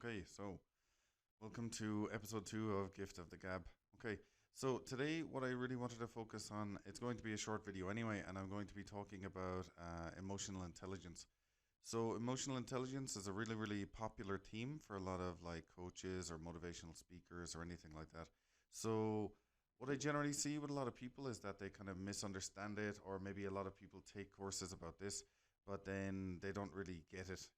Okay, so welcome to episode two of Gift of the Gab. Okay, so today what I really wanted to focus on, it's going to be a short video anyway, and I'm going to be talking about emotional intelligence. So emotional intelligence is a really, really popular theme for a lot of like coaches or motivational speakers or anything like that. So what I generally see with a lot of people is that they kind of misunderstand it, or maybe a lot of people take courses about this, but then they don't really get it.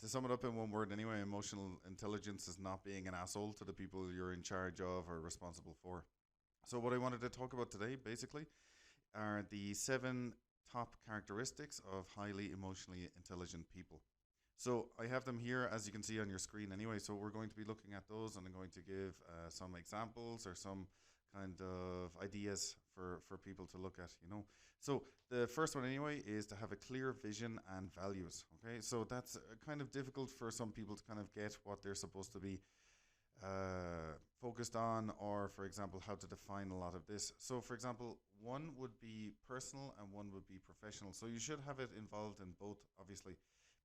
To sum it up in one word, anyway, emotional intelligence is not being an asshole to the people you're in charge of or responsible for. So, what I wanted to talk about today basically are the seven top characteristics of highly emotionally intelligent people. So, I have them here as you can see on your screen anyway. So, we're going to be looking at those and I'm going to give some examples or some kind of ideas for people to look at. So, the first one anyway is to have a clear vision and values. Okay, so that's kind of difficult for some people to kind of get what they're supposed to be focused on, or for example, how to define a lot of this. So, for example, one would be personal and one would be professional. So, you should have it involved in both, obviously,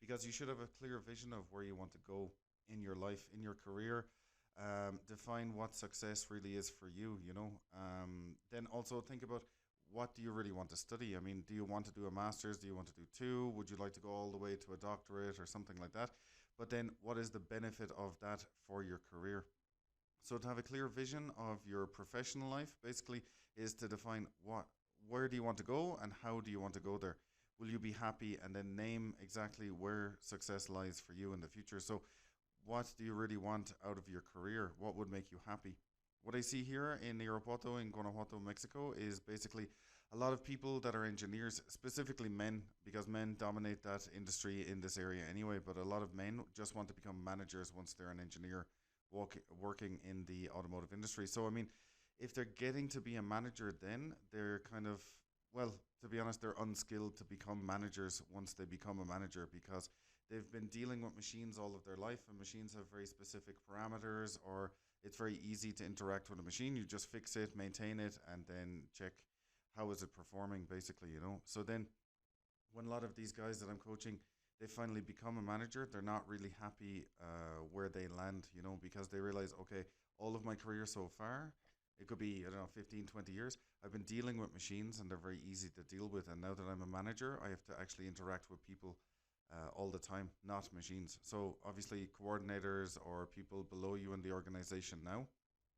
because you should have a clear vision of where you want to go in your life, in your career. Define what success really is for you. Then also think about what do you really want to study? I mean, do you want to do a master's? Do you want to do two? Would you like to go all the way to a doctorate or something like that? But then what is the benefit of that for your career? So to have a clear vision of your professional life basically is to define where do you want to go and how do you want to go there? Will you be happy? And then name exactly where success lies for you in the future. So what do you really want out of your career? What would make you happy? What I see here in Irapuato, in Guanajuato, Mexico, is basically a lot of people that are engineers, specifically men, because men dominate that industry in this area anyway. But a lot of men just want to become managers once they're an engineer working in the automotive industry. So, I mean, if they're getting to be a manager, then they're kind of, well, to be honest, they're unskilled to become managers once they become a manager because they've been dealing with machines all of their life, and machines have very specific parameters, or it's very easy to interact with a machine. You just fix it, maintain it, and then check how is it performing, basically. So then when a lot of these guys that I'm coaching, they finally become a manager, they're not really happy where they land, because they realize, okay, all of my career so far, it could be, I don't know, 15, 20 years, I've been dealing with machines and they're very easy to deal with. And now that I'm a manager, I have to actually interact with people all the time, not machines. So obviously coordinators or people below you in the organization now,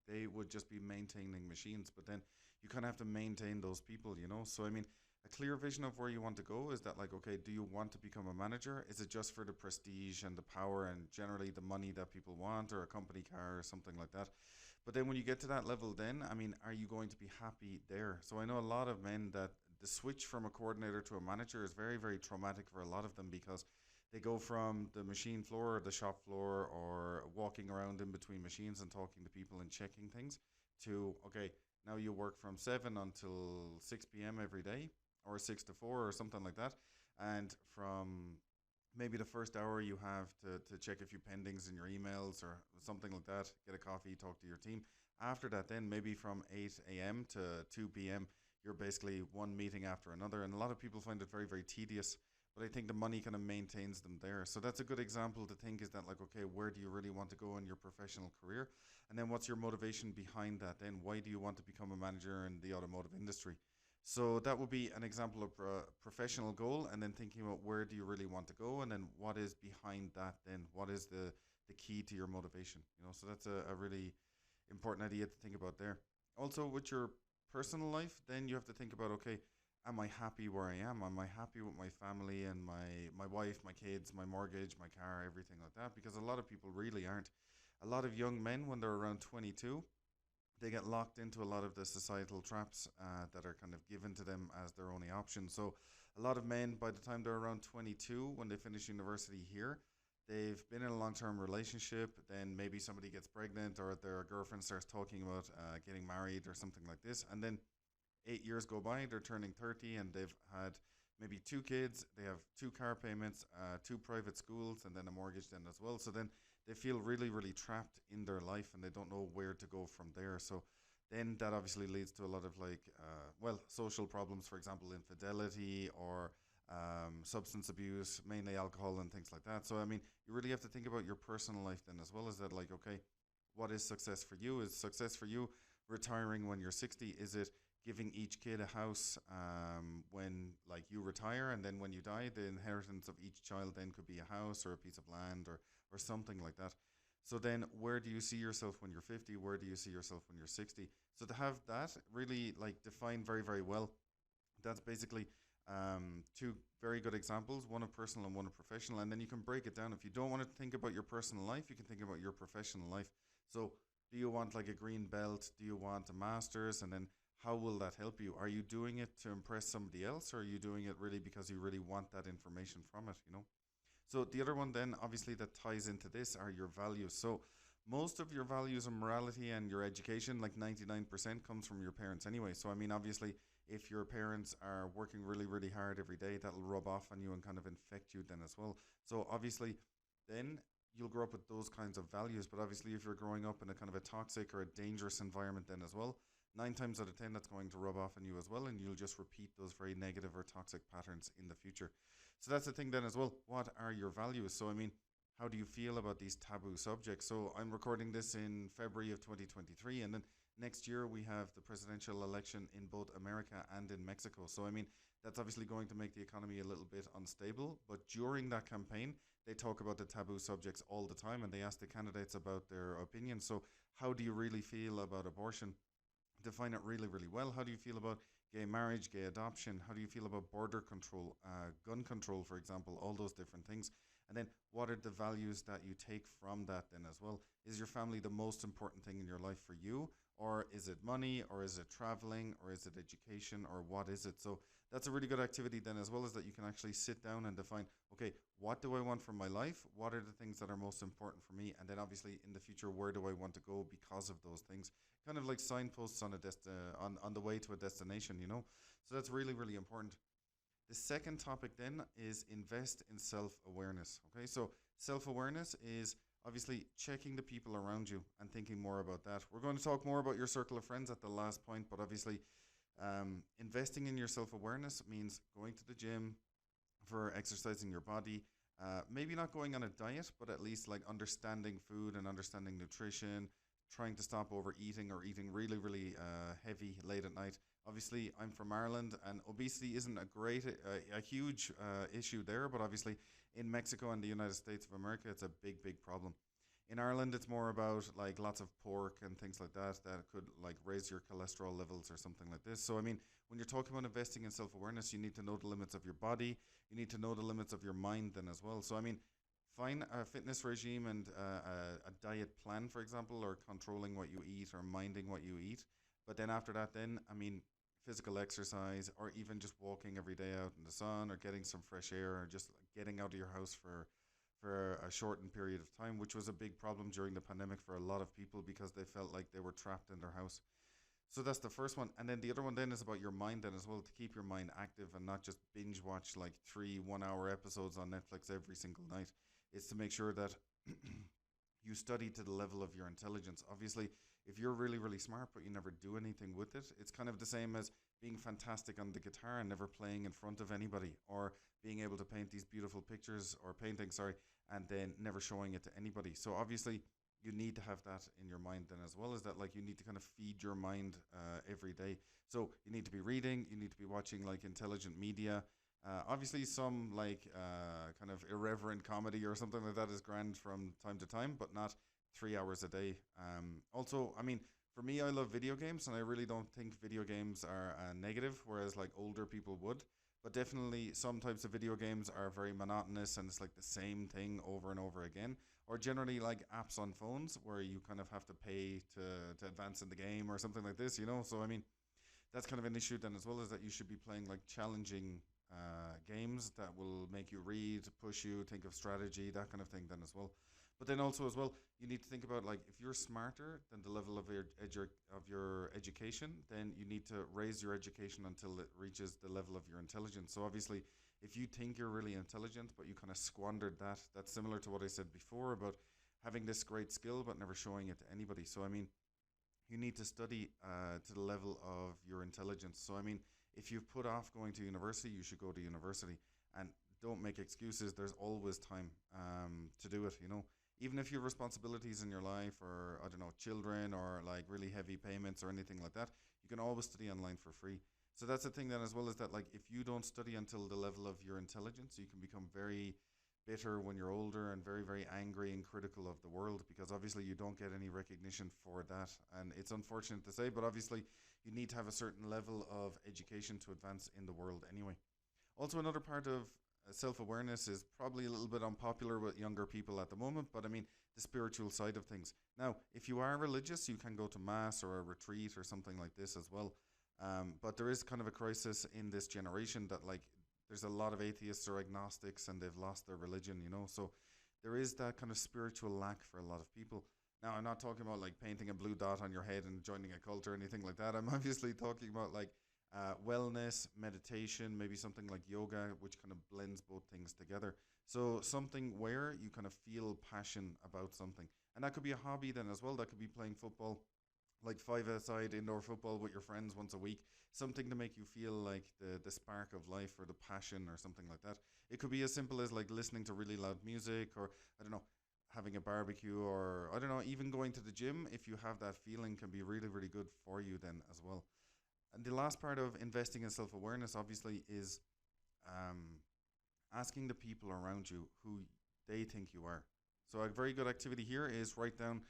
they would just be maintaining machines, but then you kind of have to maintain those people. So I mean, a clear vision of where you want to go is that, like, okay, do you want to become a manager? Is it just for the prestige and the power and generally the money that people want, or a company car or something like that? But then when you get to that level, then I mean, are you going to be happy there? So I know a lot of men that the switch from a coordinator to a manager is very, very traumatic for a lot of them, because they go from the machine floor or the shop floor or walking around in between machines and talking to people and checking things to, okay, now you work from 7 until 6 p.m. every day, or 6 to 4 or something like that. And from maybe the first hour you have to check a few pendings in your emails or something like that, get a coffee, talk to your team. After that, then maybe from 8 a.m. to 2 p.m., you're basically one meeting after another. And a lot of people find it very, very tedious. But I think the money kind of maintains them there. So that's a good example to think, is that, like, okay, where do you really want to go in your professional career? And then what's your motivation behind that? Then why do you want to become a manager in the automotive industry? So that would be an example of a professional goal, and then thinking about where do you really want to go, and then what is behind that, then what is the key to your motivation. So that's a really important idea to think about there. Also, with your personal life, then you have to think about, okay, am I happy where I am? Am I happy with my family and my wife, my kids, my mortgage, my car, everything like that? Because a lot of people really aren't. A lot of young men, when they're around 22, they get locked into a lot of the societal traps that are kind of given to them as their only option. So a lot of men, by the time they're around 22, when they finish university here, they've been in a long-term relationship, then maybe somebody gets pregnant or their girlfriend starts talking about getting married or something like this. And then 8 years go by, they're turning 30 and they've had maybe two kids, they have two car payments, two private schools, and then a mortgage then as well. So then they feel really, really trapped in their life and they don't know where to go from there. So then that obviously leads to a lot of social problems, for example, infidelity, or substance abuse, mainly alcohol and things like that. So I mean, you really have to think about your personal life then as well as that. Like, okay, what is success for you? Is success for you retiring when you're 60? Is it giving each kid a house when like you retire, and then when you die, the inheritance of each child then could be a house or a piece of land or something like that. So then where do you see yourself when you're 50? Where do you see yourself when you're 60? So to have that really like defined very, very well, that's basically two very good examples, one of personal and one of professional. And then you can break it down. If you don't want to think about your personal life, you can think about your professional life. So do you want like a green belt? Do you want a master's? And then how will that help you? Are you doing it to impress somebody else, or are you doing it really because you really want that information from it, you know? So the other one then obviously that ties into this are your values. So most of your values and morality and your education, like 99% comes from your parents anyway. So I mean obviously if your parents are working really, really hard every day, that'll rub off on you and kind of infect you then as well. So obviously then you'll grow up with those kinds of values. But obviously if you're growing up in a kind of a toxic or a dangerous environment then as well, 9 times out of 10 that's going to rub off on you as well, and you'll just repeat those very negative or toxic patterns in the future. So that's the thing then as well. What are your values? So I mean, how do you feel about these taboo subjects? So I'm recording this in February of 2023, and then next year we have the presidential election in both America and in Mexico. So I mean, that's obviously going to make the economy a little bit unstable. But during that campaign, they talk about the taboo subjects all the time, and they ask the candidates about their opinions. So how do you really feel about abortion? Define it really, really well. How do you feel about gay marriage, gay adoption? How do you feel about border control, gun control, for example, all those different things? And then what are the values that you take from that then as well? Is your family the most important thing in your life for you? Or is it money? Or is it traveling? Or is it education? Or what is it? So that's a really good activity then as well, as that you can actually sit down and define, okay, what do I want from my life? What are the things that are most important for me? And then obviously in the future, where do I want to go because of those things? Kind of like signposts on on the way to a destination, you know. So that's really, really important. The second topic then is invest in self-awareness. Okay, so self-awareness is obviously checking the people around you and thinking more about that. We're going to talk more about your circle of friends at the last point, but obviously investing in your self-awareness means going to the gym, for exercising your body. Maybe not going on a diet, but at least like understanding food and understanding nutrition, trying to stop overeating or eating really, really heavy late at night. Obviously, I'm from Ireland, and obesity isn't a huge issue there, but obviously in Mexico and the United States of America, it's a big, big problem. In Ireland, it's more about like lots of pork and things like that that could like raise your cholesterol levels or something like this. So, I mean, when you're talking about investing in self awareness, you need to know the limits of your body, you need to know the limits of your mind then as well. So, I mean, fine a fitness regime and a diet plan, for example, or controlling what you eat or minding what you eat. But then after that, then, I mean, physical exercise or even just walking every day out in the sun or getting some fresh air or just like, getting out of your house for a shortened period of time, which was a big problem during the pandemic for a lot of people because they felt like they were trapped in their house. So that's the first one. And then the other one then is about your mind then as well, to keep your mind active and not just binge watch like 3 1 hour episodes on Netflix every single night. It's to make sure that you study to the level of your intelligence. Obviously, if you're really, really smart but you never do anything with it, it's kind of the same as being fantastic on the guitar and never playing in front of anybody, or being able to paint these beautiful pictures or paintings, sorry, and then never showing it to anybody. So obviously, you need to have that in your mind then as well, as that like you need to kind of feed your mind every day. So you need to be reading, you need to be watching like intelligent media. Obviously, some like kind of irreverent comedy or something like that is grand from time to time, but not 3 hours a day. Also, I mean, for me, I love video games, and I really don't think video games are negative, whereas like older people would. But definitely, some types of video games are very monotonous, and it's like the same thing over and over again. Or generally, like apps on phones where you kind of have to pay to advance in the game or something like this, you know. So I mean, that's kind of an issue then as well, is that you should be playing like challenging games that will make you read, push you, think of strategy, that kind of thing then as well. But then also as well, you need to think about like if you're smarter than the level of your education, then you need to raise your education until it reaches the level of your intelligence. So obviously, if you think you're really intelligent but you kind of squandered that, that's similar to what I said before about having this great skill but never showing it to anybody. So I mean, you need to study to the level of your intelligence. So I mean, if you've put off going to university, you should go to university. And don't make excuses. There's always time to do it. Even if you have responsibilities in your life, or I don't know, children, or like really heavy payments or anything like that, you can always study online for free. So that's the thing then as well, is that like if you don't study until the level of your intelligence, you can become very bitter when you're older, and very, very angry and critical of the world, because obviously you don't get any recognition for that. And it's unfortunate to say, but obviously you need to have a certain level of education to advance in the world anyway. Also, another part of self awareness is probably a little bit unpopular with younger people at the moment, but I mean, the spiritual side of things. Now, if you are religious, you can go to mass or a retreat or something like this as well. But there is kind of a crisis in this generation that, like, there's a lot of atheists or agnostics and they've lost their religion. So there is that kind of spiritual lack for a lot of people. Now, I'm not talking about like painting a blue dot on your head and joining a cult or anything like that. I'm obviously talking about like wellness, meditation, maybe something like yoga, which kind of blends both things together. So something where you kind of feel passion about something. And that could be a hobby then as well. That could be playing football, like five-a-side indoor football with your friends once a week. Something to make you feel like the spark of life, or the passion, or something like that. It could be as simple as like listening to really loud music, or I don't know, having a barbecue, or I don't know, even going to the gym. If you have that feeling, can be really, really good for you then as well. And the last part of investing in self awareness, obviously, is um, asking the people around you who they think you are. So, a very good activity here is write down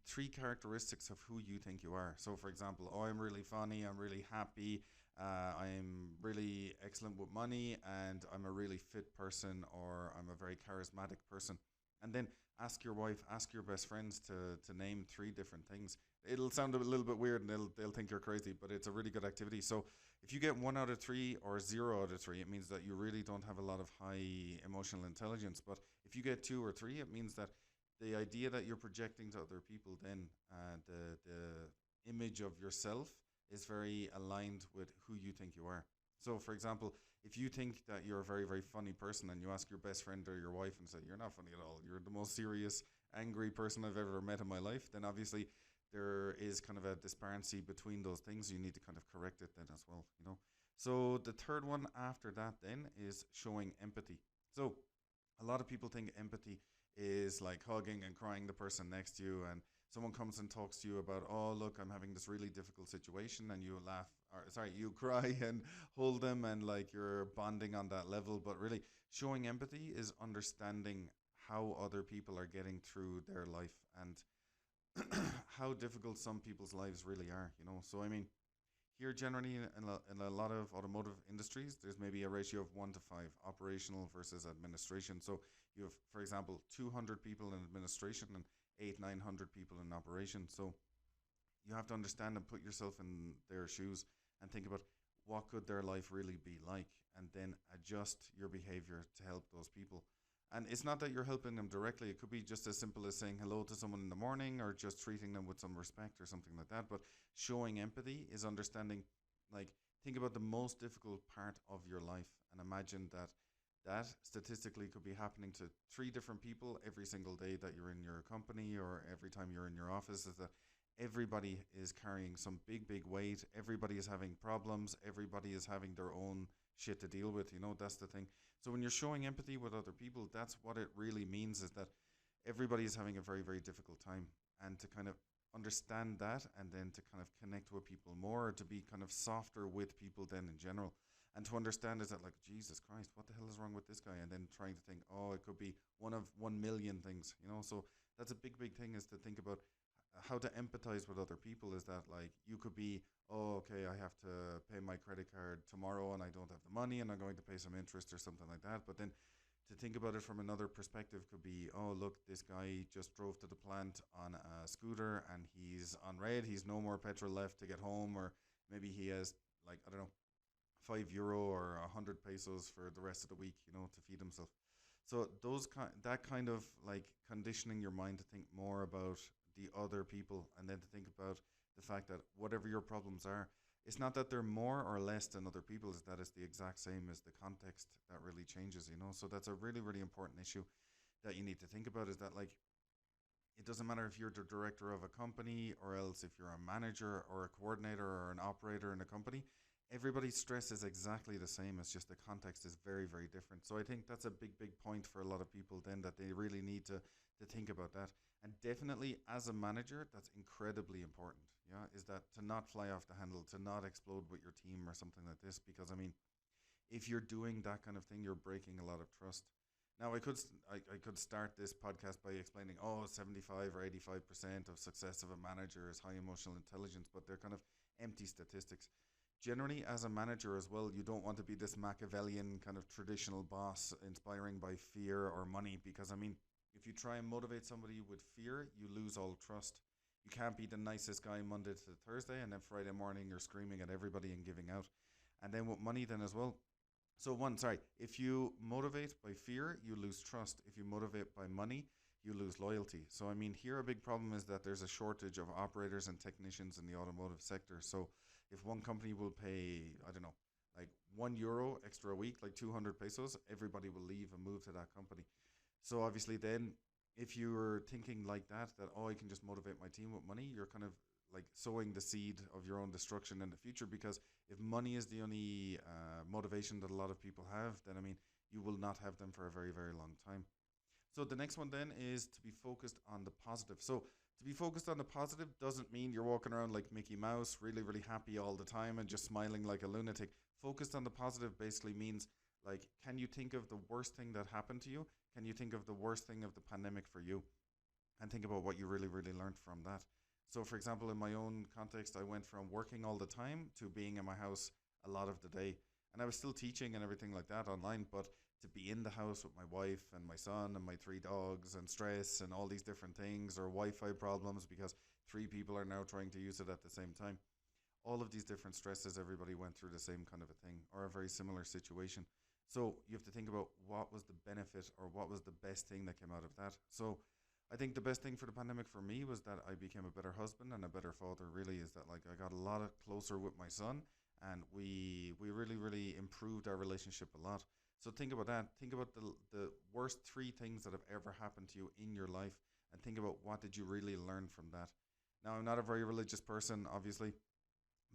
three characteristics of who you think you are. So, for example, oh, I'm really funny, I'm really happy, I'm really excellent with money, and I'm a really fit person, or I'm a very charismatic person. And then ask your wife, ask your best friends to name three different things. It'll sound a little bit weird, and they'll think you're crazy, but it's a really good activity. So if you get 1 out of 3 or 0 out of 3, it means that you really don't have a lot of high emotional intelligence. But if you get 2 or 3, it means that the idea that you're projecting to other people, then the image of yourself is very aligned with who you think you are. So, for example, if you think that you're a very, very funny person, and you ask your best friend or your wife and say, you're not funny at all, you're the most serious, angry person I've ever met in my life, then obviously there is kind of a disparity between those things. You need to kind of correct it then as well. So the third one after that then is showing empathy. So a lot of people think empathy is like hugging and crying the person next to you, and someone comes and talks to you about, oh, look, I'm having this really difficult situation, and you laugh, or sorry, you cry and hold them, and like you're bonding on that level. But really, showing empathy is understanding how other people are getting through their life, and how difficult some people's lives really are. So I mean, here generally in a lot of automotive industries, there's maybe a ratio of 1 to 5, operational versus administration. So you have, for example, 200 people in administration and 900 people in operation. So you have to understand and put yourself in their shoes, and think about what could their life really be like, and then adjust your behavior to help those people. And it's not that you're helping them directly. It could be just as simple as saying hello to someone in the morning, or just treating them with some respect or something like that. But showing empathy is understanding, like, think about the most difficult part of your life, and imagine that that statistically could be happening to 3 different people every single day that you're in your company, or every time you're in your office. Is that everybody is carrying some big, big weight. Everybody is having problems. Everybody is having their own shit to deal with. That's the thing. So when you're showing empathy with other people, that's what it really means, is that everybody is having a very, very difficult time. And to kind of understand that, and then to kind of connect with people more, to be kind of softer with people then in general. And to understand, is that like, Jesus Christ, what the hell is wrong with this guy? And then trying to think, oh, it could be one of 1 million things. So that's a big, big thing, is to think about how to empathize with other people. Is that like, you could be, oh, okay, I have to pay my credit card tomorrow, and I don't have the money, and I'm going to pay some interest or something like that. But then to think about it from another perspective could be, oh, look, this guy just drove to the plant on a scooter, and he's on red. He's no more petrol left to get home, or maybe he has, like, I don't know, €5 or 100 pesos for the rest of the week, to feed himself. So that kind of like conditioning your mind to think more about the other people, and then to think about the fact that whatever your problems are, it's not that they're more or less than other people's, that it's the exact same, as the context that really changes. So that's a really, really important issue that you need to think about, is that like, it doesn't matter if you're the director of a company, or else if you're a manager or a coordinator or an operator in a company. everybody's stress is exactly the same. It's just the context is very, very different. So I think that's a big, big point for a lot of people then, that they really need to think about that. And definitely as a manager, that's incredibly important. Yeah, is that to not fly off the handle, to not explode with your team or something like this. Because I mean, if you're doing that kind of thing, you're breaking a lot of trust. Now, I could start this podcast by explaining, oh, 75 or 85% of success of a manager is high emotional intelligence, but they're kind of empty statistics. Generally, as a manager as well, you don't want to be this Machiavellian kind of traditional boss inspiring by fear or money, because I mean, if you try and motivate somebody with fear, you lose all trust. You can't be the nicest guy Monday to Thursday, and then Friday morning you're screaming at everybody and giving out. And then with money, then as well, so one, sorry, if you motivate by fear, you lose trust. If you motivate by money, you lose loyalty. So I mean, here a big problem is that there's a shortage of operators and technicians in the automotive sector. So if one company will pay, I don't know, like €1 extra a week, like 200 pesos, everybody will leave and move to that company. So obviously then, if you're thinking like that, that, oh, I can just motivate my team with money, you're kind of like sowing the seed of your own destruction in the future. Because if money is the only motivation that a lot of people have, then I mean, you will not have them for a very, very long time. So the next one then is to be focused on the positive. So to be focused on the positive doesn't mean you're walking around like Mickey Mouse, really, really happy all the time and just smiling like a lunatic. Focused on the positive basically means, like, can you think of the worst thing that happened to you? Can you think of the worst thing of the pandemic for you? And think about what you really, really learned from that. So, for example, in my own context, I went from working all the time to being in my house a lot of the day. And I was still teaching and everything like that online, but to be in the house with my wife and my son and my three dogs and stress and all these different things, or Wi Fi problems because three people are now trying to use it at the same time. All of these different stresses, everybody went through the same kind of a thing or a very similar situation. So you have to think about what was the benefit or what was the best thing that came out of that. So I think the best thing for the pandemic for me was that I became a better husband and a better father. Really, is that like I got a lot of closer with my son, and we really, really improved our relationship a lot. So think about that. Think about the worst three things that have ever happened to you in your life, and think about what did you really learn from that. Now, I'm not a very religious person, obviously,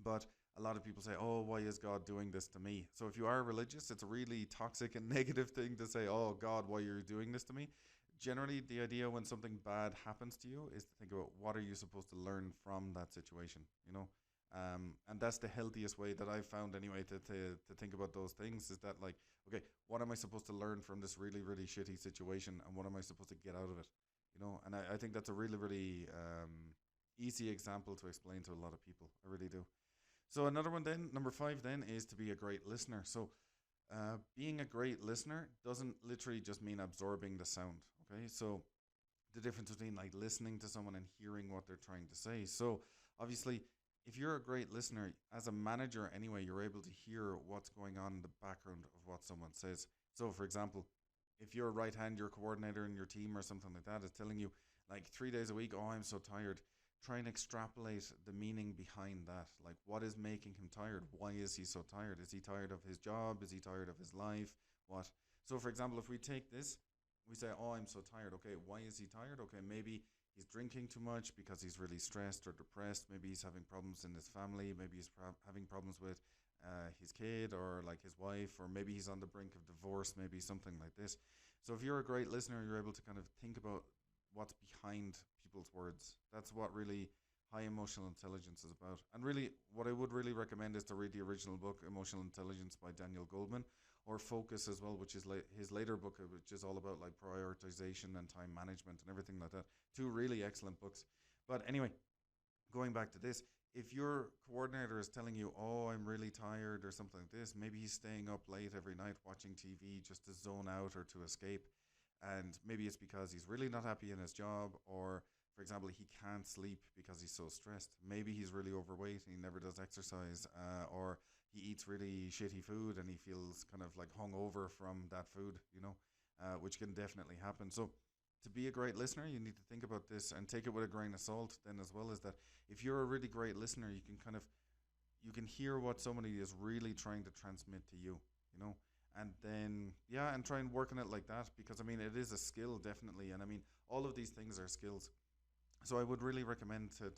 but a lot of people say, oh, why is God doing this to me? So if you are religious, it's a really toxic and negative thing to say, oh, God, why are you doing this to me? Generally, the idea when something bad happens to you is to think about what are you supposed to learn from that situation, you know? And that's the healthiest way that I've found anyway to think about those things, is that like, okay, what am I supposed to learn from this really, really shitty situation, and what am I supposed to get out of it? You know, and I think that's a really, really easy example to explain to a lot of people. I really do. So another one then, number five then, is to be a great listener. So being a great listener doesn't literally just mean absorbing the sound. Okay, so the difference between like listening to someone and hearing what they're trying to say. So obviously, if you're a great listener as a manager anyway, you're able to hear what's going on in the background of what someone says. So for example, if your right hand, your coordinator in your team or something like that is telling you like 3 days a week, oh, I'm so tired, try and extrapolate the meaning behind that. Like, what is making him tired? Why is he so tired? Is he tired of his job? Is he tired of his life? What? So for example, if we take this, we say, oh, I'm so tired. Okay, why is he tired? Okay, maybe he's drinking too much because he's really stressed or depressed. Maybe he's having problems in his family. Maybe he's having problems with his kid or like his wife, or maybe he's on the brink of divorce, maybe something like this. So if you're a great listener, you're able to kind of think about what's behind people's words. That's what really high emotional intelligence is about. And really, what I would really recommend is to read the original book, Emotional Intelligence by Daniel Goldman, or Focus as well, which is his later book, which is all about like prioritization and time management and everything like that. Two really excellent books. But anyway, going back to this, if your coordinator is telling you, oh, I'm really tired or something like this, maybe he's staying up late every night watching TV just to zone out or to escape. And maybe it's because he's really not happy in his job, or for example, he can't sleep because he's so stressed. Maybe he's really overweight and he never does exercise, or he eats really shitty food and he feels kind of like hungover from that food, you know, which can definitely happen. So to be a great listener, you need to think about this and take it with a grain of salt then as well. Is that if you're a really great listener, you can kind of, you can hear what somebody is really trying to transmit to you, you know, and then, yeah, and try and work on it like that, because I mean, it is a skill, definitely. And I mean, all of these things are skills. So I would really recommend to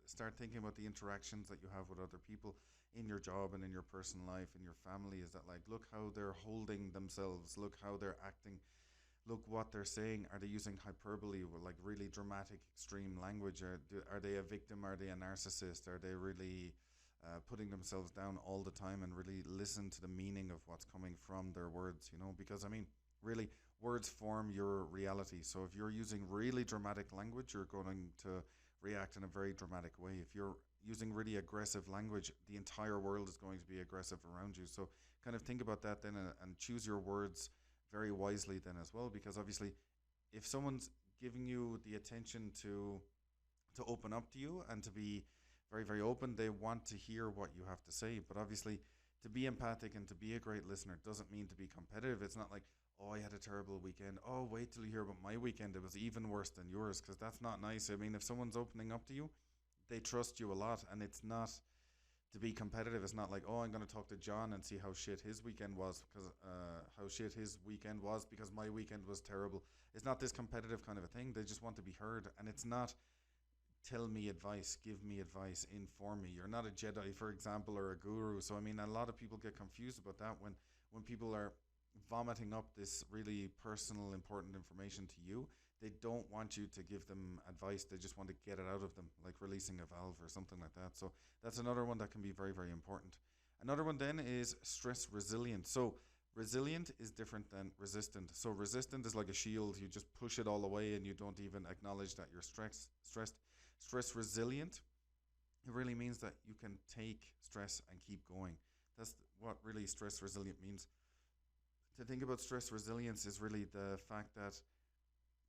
start thinking about the interactions that you have with other people in your job and in your personal life, in your family. Is that like, look how they're holding themselves, look how they're acting, look what they're saying. Are they using hyperbole or like really dramatic, extreme language? Are they a victim? Are they a narcissist? Are they really putting themselves down all the time? And really listen to the meaning of what's coming from their words, because I mean, really, words form your reality. So if you're using really dramatic language, you're going to react in a very dramatic way. If you're using really aggressive language, the entire world is going to be aggressive around you. So kind of think about that then, and choose your words very wisely then as well, because obviously if someone's giving you the attention to open up to you and to be very very open, they want to hear what you have to say. But obviously, to be empathic and to be a great listener doesn't mean to be competitive. It's not like, oh, I had a terrible weekend, oh, wait till you hear about my weekend, it was even worse than yours, because that's not nice. I mean, if someone's opening up to you, they trust you a lot, and it's not to be competitive. It's not like, oh, I'm going to talk to John and see how shit his weekend was, because how shit his weekend was because my weekend was terrible. It's not this competitive kind of a thing. They just want to be heard, and it's not tell me advice, give me advice, inform me. You're not a Jedi, for example, or a guru. So I mean, a lot of people get confused about that when people are vomiting up this really personal, important information to you. They don't want you to give them advice. They just want to get it out of them, like releasing a valve or something like that. So that's another one that can be very, very important. Another one then is stress resilient. So resilient is different than resistant. So resistant is like a shield. You just push it all away and you don't even acknowledge that you're stressed. Stress resilient, it really means that you can take stress and keep going. That's what really stress resilient means. To think about stress resilience is really the fact that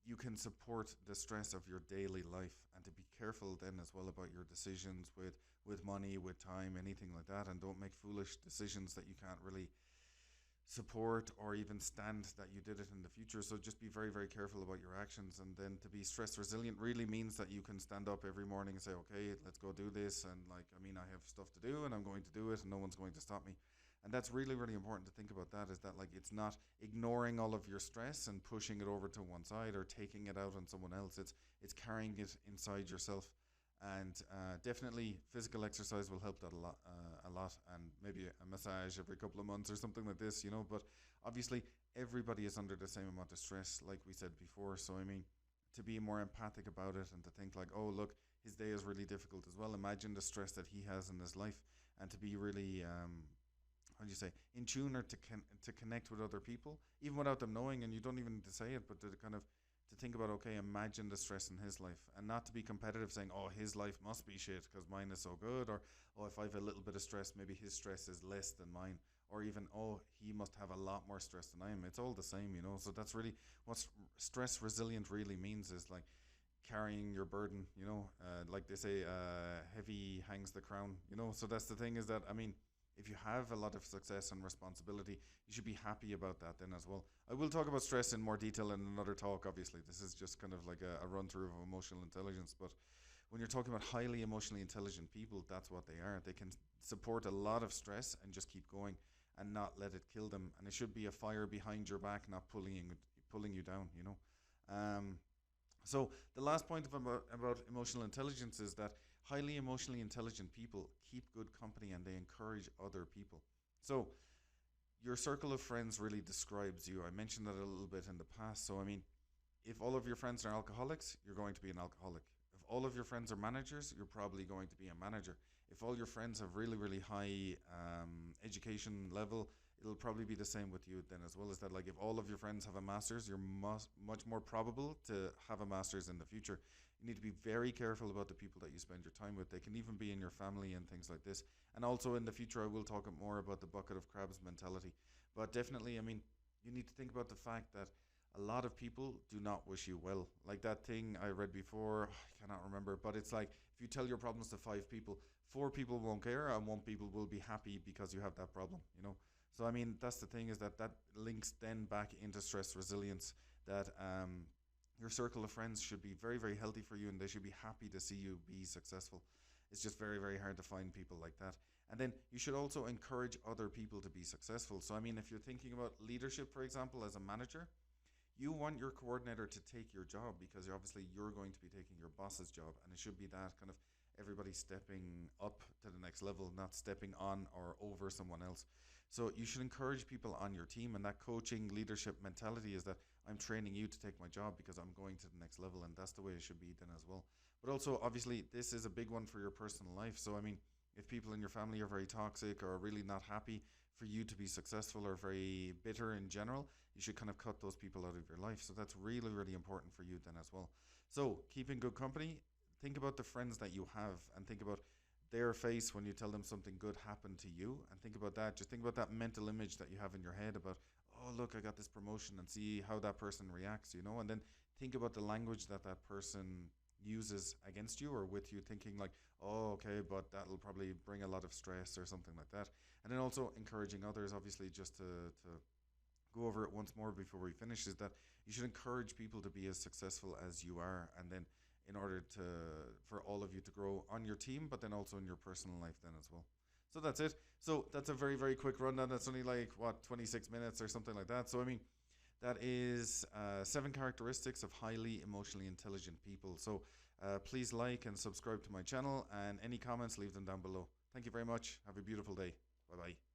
you can support the stress of your daily life, and to be careful then as well about your decisions with money, with time, anything like that, and don't make foolish decisions that you can't really support or even stand that you did it in the future. So just be very very careful about your actions. And then to be stress resilient really means that you can stand up every morning and say, okay, let's go do this, and like, I mean, I have stuff to do and I'm going to do it and no one's going to stop me. And that's really really important to think about. That is that, like, it's not ignoring all of your stress and pushing it over to one side or taking it out on someone else. It's carrying it inside yourself. And definitely physical exercise will help that a lot, and maybe a massage every couple of months or something like this, but obviously everybody is under the same amount of stress, like we said before. So I mean, to be more empathic about it and to think like, oh look, his day is really difficult as well, imagine the stress that he has in his life. And to be really how do you say, in tune, or to connect with other people even without them knowing, and you don't even need to say it, but to kind of to think about, okay, imagine the stress in his life, and not to be competitive saying, oh, his life must be shit because mine is so good, or oh, if I have a little bit of stress, maybe his stress is less than mine, or even, oh, he must have a lot more stress than I am. It's all the same. So that's really what stress resilient really means, is like carrying your burden. Like they say, heavy hangs the crown. So that's the thing, is that, I mean, if you have a lot of success and responsibility, you should be happy about that then as well. I will talk about stress in more detail in another talk, obviously. This is just kind of like a run through of emotional intelligence. But when you're talking about highly emotionally intelligent people, that's what they are. They can support a lot of stress and just keep going and not let it kill them. And it should be a fire behind your back, not pulling you down. Um, so the last point about emotional intelligence is that highly emotionally intelligent people keep good company and they encourage other people. So your circle of friends really describes you. I mentioned that a little bit in the past. So I mean, if all of your friends are alcoholics, you're going to be an alcoholic. If all of your friends are managers, you're probably going to be a manager. If all your friends have really, really high education level, it'll probably be the same with you then as well. Is that, like, if all of your friends have a master's, you're much more probable to have a master's in the future. You need to be very careful about the people that you spend your time with. They can even be in your family and things like this. And also in the future, I will talk more about the bucket of crabs mentality. But definitely, I mean, you need to think about the fact that a lot of people do not wish you well. Like that thing I read before, I cannot remember, but it's like, if you tell your problems to five people, four people won't care and one people will be happy because you have that problem. So I mean, that's the thing, is that links then back into stress resilience. That your circle of friends should be very very healthy for you, and they should be happy to see you be successful. It's just very very hard to find people like that. And then you should also encourage other people to be successful. So I mean, if you're thinking about leadership, for example, as a manager, You want your coordinator to take your job because obviously you're going to be taking your boss's job, and it should be that kind of everybody stepping up to the next level, not stepping on or over someone else. So you should encourage people on your team, and that coaching leadership mentality is that I'm training you to take my job because I'm going to the next level, and that's the way it should be then as well. But also, obviously, this is a big one for your personal life. So I mean, if people in your family are very toxic or really not happy for you to be successful or very bitter in general, you should kind of cut those people out of your life. So that's really, really important for you then as well. So keeping good company, think about the friends that you have and think about their face when you tell them something good happened to you, and think about that. Just think about that mental image that you have in your head about, oh, look, I got this promotion, and see how that person reacts, and then think about the language that that person uses against you or with you, thinking like, oh, okay, but that'll probably bring a lot of stress or something like that. And then also encouraging others, obviously, just to go over it once more before we finish, is that you should encourage people to be as successful as you are, and then in order to for all of you to grow on your team, but then also in your personal life then as well. So that's it. So that's a very, very quick rundown. That's only like what, 26 minutes or something like that. So I mean, that is 7 characteristics of highly emotionally intelligent people. So please like and subscribe to my channel, and any comments, leave them down below. Thank you very much. Have a beautiful day. Bye bye.